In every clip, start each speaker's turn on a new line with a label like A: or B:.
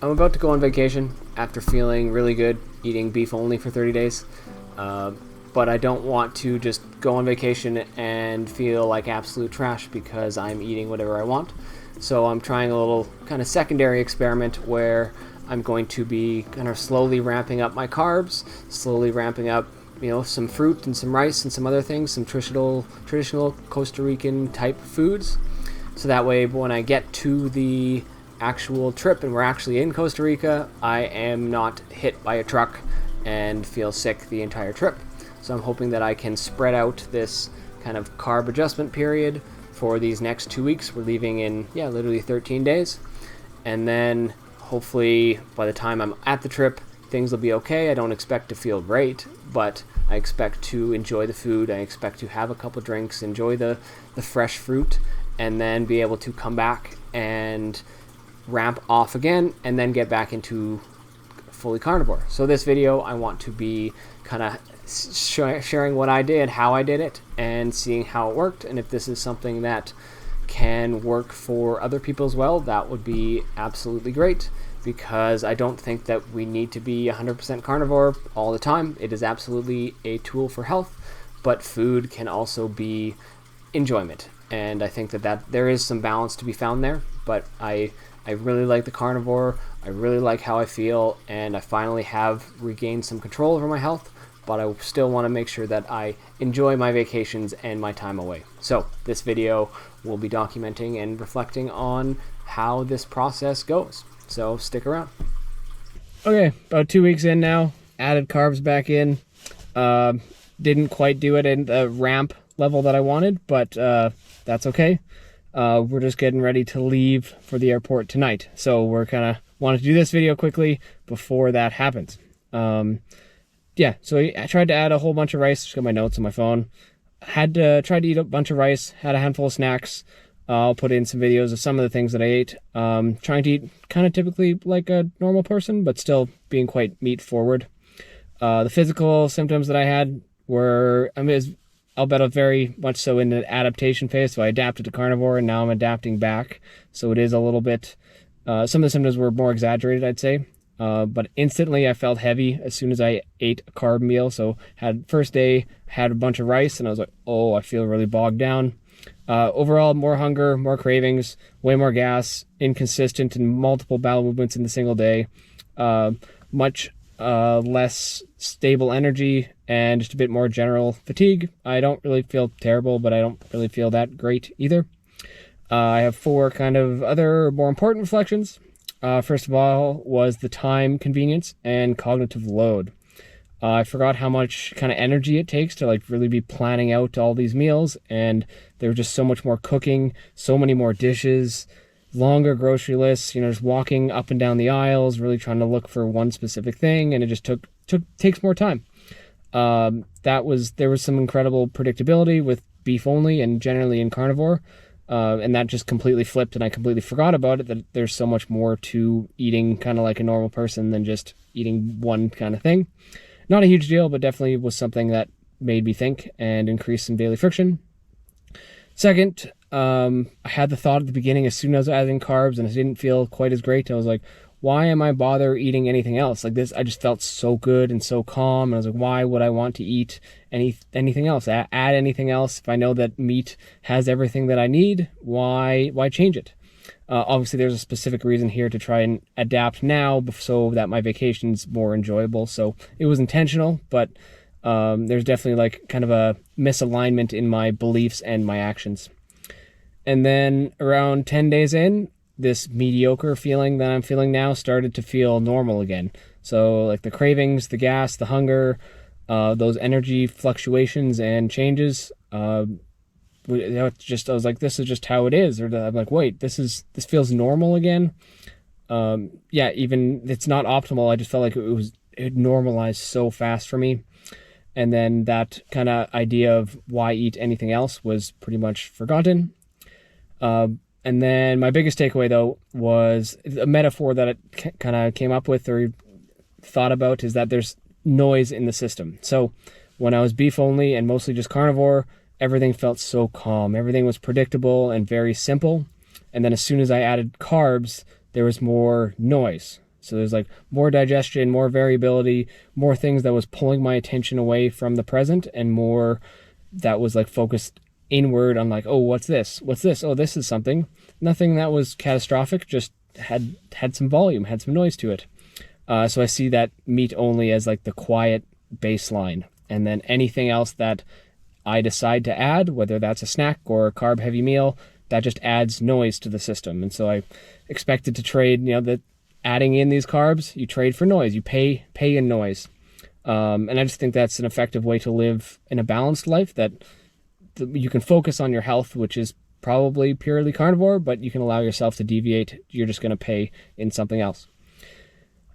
A: I'm about to go on vacation after feeling really good eating beef only for 30 days. But I don't want to just go on vacation and feel like absolute trash because I'm eating whatever I want. So I'm trying a little kind of secondary experiment where I'm going to be kind of slowly ramping up my carbs, slowly ramping up, some fruit and some rice and some other things, some traditional Costa Rican type foods. So that way when I get to the actual trip and we're actually in Costa Rica, I am not hit by a truck and feel sick the entire trip. So I'm hoping that I can spread out this kind of carb adjustment period for these next 2 weeks. We're leaving in, literally 13 days. And then hopefully by the time I'm at the trip, things will be okay. I don't expect to feel great, but I expect to enjoy the food. I expect to have a couple drinks, enjoy the fresh fruit, and then be able to come back and ramp off again and then get back into fully carnivore. So this video, I want to be kind of sharing what I did, how I did it, and seeing how it worked. And if this is something that can work for other people as well, that would be absolutely great, because I don't think that we need to be 100% carnivore all the time. It is absolutely a tool for health, but food can also be enjoyment. And I think that there is some balance to be found there, but I really like the carnivore. I really like how I feel, and I finally have regained some control over my health, but I still want to make sure that I enjoy my vacations and my time away. So this video will be documenting and reflecting on how this process goes. So stick around. Okay, about 2 weeks in now, added carbs back in. Didn't quite do it in the ramp level that I wanted, but that's okay. We're just getting ready to leave for the airport tonight. So we're kind of wanted to do this video quickly before that happens. So I tried to add a whole bunch of rice. Just got my notes on my phone. Tried to eat a bunch of rice, had a handful of snacks. I'll put in some videos of some of the things that I ate. Trying to eat kind of typically like a normal person, but still being quite meat forward. The physical symptoms that I had were, I'll bet very much so in the adaptation phase. So I adapted to carnivore and now I'm adapting back. So it is a little bit, some of the symptoms were more exaggerated, I'd say. But instantly I felt heavy as soon as I ate a carb meal. So first day, had a bunch of rice and I was like, oh, I feel really bogged down. Overall, more hunger, more cravings, way more gas, inconsistent and multiple bowel movements in the single day, much less stable energy, and just a bit more general fatigue. I don't really feel terrible, but I don't really feel that great either. I have 4 kind of other more important reflections. First of all was the time convenience and cognitive load. I forgot how much kind of energy it takes to really be planning out all these meals, and there was just so much more cooking, so many more dishes, longer grocery lists, just walking up and down the aisles, really trying to look for one specific thing, and it just takes more time. There was some incredible predictability with beef only and generally in carnivore, and that just completely flipped, and I completely forgot about it, that there's so much more to eating kind of like a normal person than just eating one kind of thing. Not a huge deal, but definitely was something that made me think and increased some daily friction. Second, I had the thought at the beginning, as soon as I was adding carbs and I didn't feel quite as great, I was like, why am I bother eating anything else? Like this, I just felt so good and so calm. And I was like, why would I want to eat anything else? Add anything else? If I know that meat has everything that I need, why change it? Obviously, there's a specific reason here to try and adapt now so that my vacation's more enjoyable. So it was intentional, but there's definitely kind of a misalignment in my beliefs and my actions. And then around 10 days in, this mediocre feeling that I'm feeling now started to feel normal again. So the cravings, the gas, the hunger, those energy fluctuations and changes, I was like, this is just how it is. Or I'm like, wait, this feels normal again. Even it's not optimal. I just felt like it normalized so fast for me. And then that kind of idea of why eat anything else was pretty much forgotten. And then my biggest takeaway, though, was a metaphor that I kind of came up with or thought about, is that there's noise in the system. So when I was beef only and mostly just carnivore, everything felt so calm. Everything was predictable and very simple. And then as soon as I added carbs, there was more noise. So there's like more digestion, more variability, more things that was pulling my attention away from the present, and more that was like focused inward on like, oh, what's this? What's this? Oh, this is something. Nothing that was catastrophic, just had some volume, had some noise to it. So I see that meat only as like the quiet baseline. And then anything else that I decide to add, whether that's a snack or a carb heavy meal, that just adds noise to the system. And so I expected to trade, that adding in these carbs, you trade for noise, you pay in noise. And I just think that's an effective way to live in a balanced life, that you can focus on your health, which is probably purely carnivore, but you can allow yourself to deviate. You're just going to pay in something else,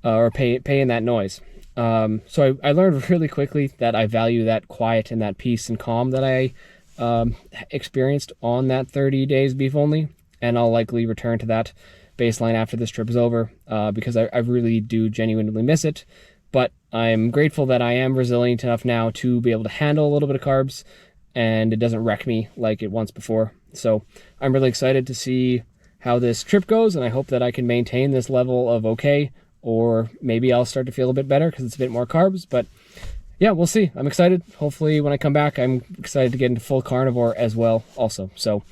A: or pay in that noise. So I learned really quickly that I value that quiet and that peace and calm that I experienced on that 30 days beef only, and I'll likely return to that baseline after this trip is over, because I really do genuinely miss it. But I'm grateful that I am resilient enough now to be able to handle a little bit of carbs, and it doesn't wreck me like it once before. So I'm really excited to see how this trip goes, and I hope that I can maintain this level of okay, or maybe I'll start to feel a bit better because it's a bit more carbs. But yeah, we'll see. I'm excited. Hopefully when I come back, I'm excited to get into full carnivore as well also. So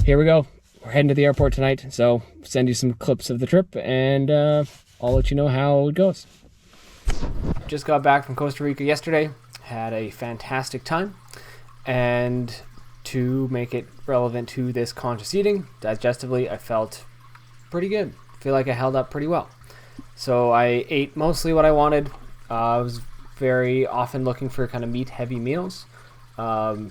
A: here we go. We're heading to the airport tonight, so send you some clips of the trip, and I'll let you know how it goes. Just got back from Costa Rica yesterday. Had a fantastic time. And to make it relevant to this conscious eating, digestively, I felt pretty good. I feel like I held up pretty well. So I ate mostly what I wanted. I was very often looking for kind of meat-heavy meals,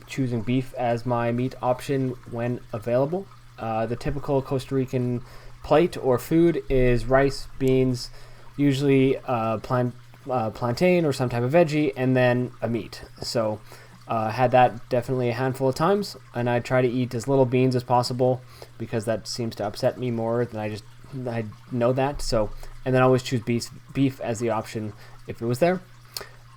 A: choosing beef as my meat option when available. The typical Costa Rican plate or food is rice, beans, usually plantain or some type of veggie, and then a meat. So had that definitely a handful of times, and I try to eat as little beans as possible because that seems to upset me more than I know that. So, and then I always choose beef as the option if it was there.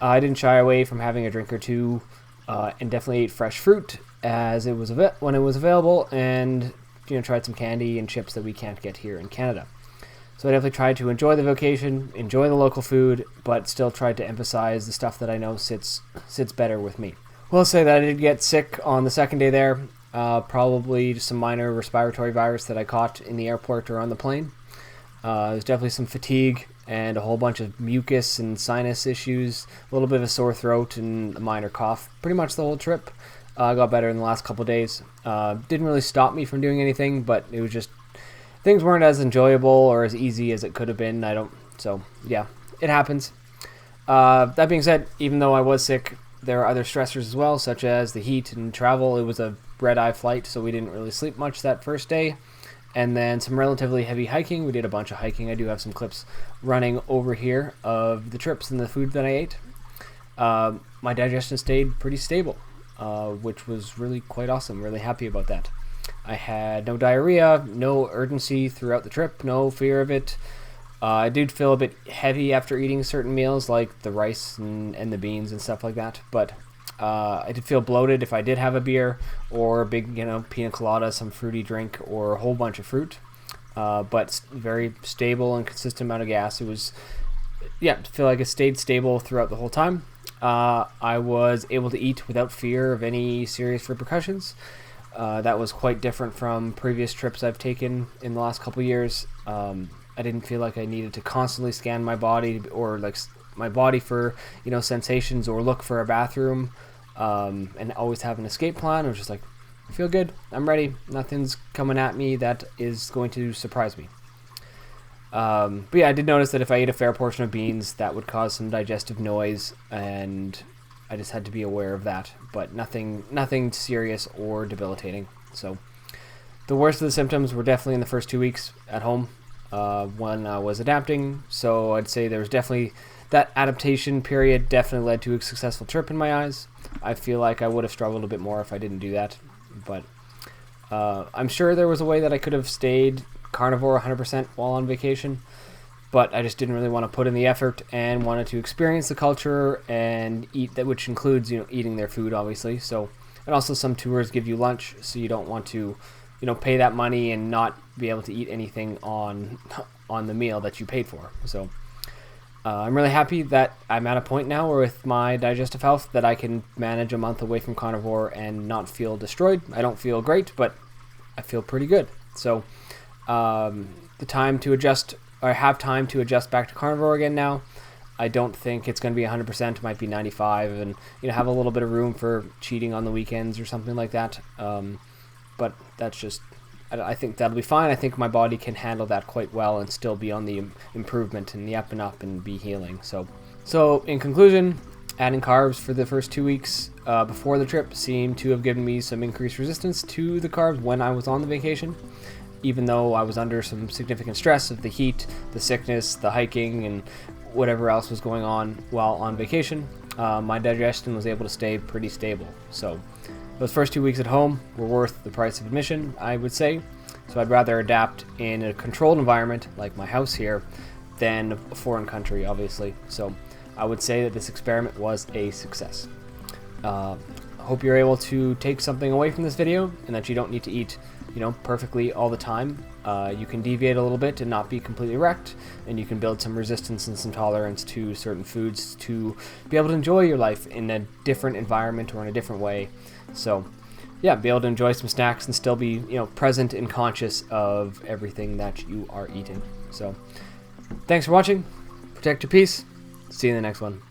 A: I didn't shy away from having a drink or two, and definitely ate fresh fruit as it was when it was available, and tried some candy and chips that we can't get here in Canada. So I definitely tried to enjoy the vacation, enjoy the local food, but still tried to emphasize the stuff that I know sits better with me. Will say that I did get sick on the second day there, probably just some minor respiratory virus that I caught in the airport or on the plane. There's definitely some fatigue and a whole bunch of mucus and sinus issues, a little bit of a sore throat and a minor cough. Pretty much the whole trip. Got better in the last couple days. Didn't really stop me from doing anything, but it was just things weren't as enjoyable or as easy as it could have been. So yeah, it happens. That being said, even though I was sick, there are other stressors as well, such as the heat and travel. It was a red-eye flight, so we didn't really sleep much that first day. And then some relatively heavy hiking. We did a bunch of hiking. I do have some clips running over here of the trips and the food that I ate. My digestion stayed pretty stable, which was really quite awesome. Really happy about that. I had no diarrhea, no urgency throughout the trip, no fear of it. I did feel a bit heavy after eating certain meals like the rice and the beans and stuff like that, but I did feel bloated if I did have a beer or a big pina colada, some fruity drink, or a whole bunch of fruit, but very stable and consistent amount of gas. It was, I feel like it stayed stable throughout the whole time. I was able to eat without fear of any serious repercussions. That was quite different from previous trips I've taken in the last couple years. I didn't feel like I needed to constantly scan my body or like my body for sensations or look for a bathroom, and always have an escape plan. I was just like, I feel good, I'm ready, nothing's coming at me that is going to surprise me. But yeah, I did notice that if I ate a fair portion of beans, that would cause some digestive noise, and I just had to be aware of that, but nothing serious or debilitating. So the worst of the symptoms were definitely in the first 2 weeks at home, when I was adapting. So I'd say there was definitely that adaptation period definitely led to a successful trip in my eyes. I feel like I would have struggled a bit more if I didn't do that, but I'm sure there was a way that I could have stayed carnivore 100% while on vacation, but I just didn't really want to put in the effort and wanted to experience the culture and eat that, which includes eating their food obviously. So, and also some tours give you lunch, so you don't want to pay that money and not be able to eat anything on on the meal that you paid for. So I'm really happy that I'm at a point now where with my digestive health that I can manage a month away from carnivore and not feel destroyed. I don't feel great, but I feel pretty good. So the time to adjust, or I have time to adjust back to carnivore again now. I don't think it's going to be 100%. It might be 95, and have a little bit of room for cheating on the weekends or something like that. But that's just, I think that'll be fine. I think my body can handle that quite well and still be on the improvement and the up and up and be healing. So in conclusion, adding carbs for the first 2 weeks before the trip seemed to have given me some increased resistance to the carbs when I was on the vacation. Even though I was under some significant stress of the heat, the sickness, the hiking, and whatever else was going on while on vacation, my digestion was able to stay pretty stable. So those first 2 weeks at home were worth the price of admission, I would say. So I'd rather adapt in a controlled environment like my house here than a foreign country, obviously. So I would say that this experiment was a success. I hope you're able to take something away from this video and that you don't need to eat perfectly all the time. You can deviate a little bit and not be completely wrecked, and you can build some resistance and some tolerance to certain foods to be able to enjoy your life in a different environment or in a different way. So yeah, be able to enjoy some snacks and still be present and conscious of everything that you are eating. So thanks for watching. Protect your peace. See you in the next one.